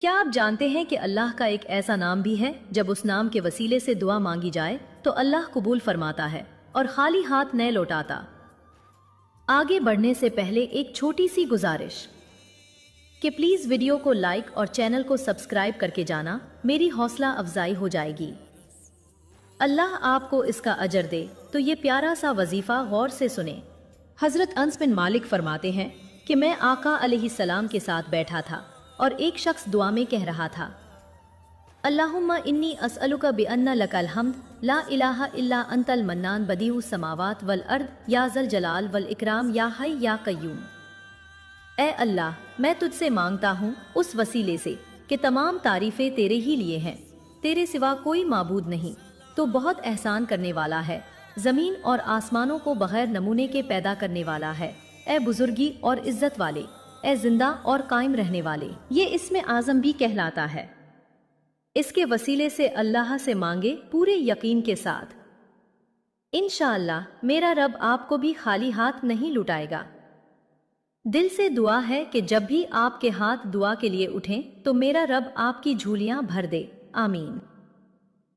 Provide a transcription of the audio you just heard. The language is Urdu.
کیا آپ جانتے ہیں کہ اللہ کا ایک ایسا نام بھی ہے جب اس نام کے وسیلے سے دعا مانگی جائے تو اللہ قبول فرماتا ہے اور خالی ہاتھ نہ لوٹاتا۔ آگے بڑھنے سے پہلے ایک چھوٹی سی گزارش کہ پلیز ویڈیو کو لائک اور چینل کو سبسکرائب کر کے جانا، میری حوصلہ افزائی ہو جائے گی۔ اللہ آپ کو اس کا اجر دے۔ تو یہ پیارا سا وظیفہ غور سے سنیں۔ حضرت انس بن مالک فرماتے ہیں کہ میں آقا علیہ السلام کے ساتھ بیٹھا تھا اور ایک شخص دعا میں کہہ رہا تھا، اللہم انی اسألک بأن لک الحمد لا الہ الا انت المنان بدیع السماوات والارض یا ذا الجلال والاکرام یا حی یا قیوم۔ اے اللہ، میں تجھ سے مانگتا ہوں اس وسیلے سے کہ تمام تعریفیں تیرے ہی لیے ہیں، تیرے سوا کوئی معبود نہیں، تو بہت احسان کرنے والا ہے، زمین اور آسمانوں کو بغیر نمونے کے پیدا کرنے والا ہے، اے بزرگی اور عزت والے، اے زندہ اور قائم رہنے والے۔ یہ اسم اعظم بھی کہلاتا ہے۔ اس کے وسیلے سے اللہ سے مانگے پورے یقین کے ساتھ، انشاءاللہ میرا رب آپ کو بھی خالی ہاتھ نہیں لٹائے گا۔ دل سے دعا ہے کہ جب بھی آپ کے ہاتھ دعا کے لیے اٹھیں تو میرا رب آپ کی جھولیاں بھر دے، آمین۔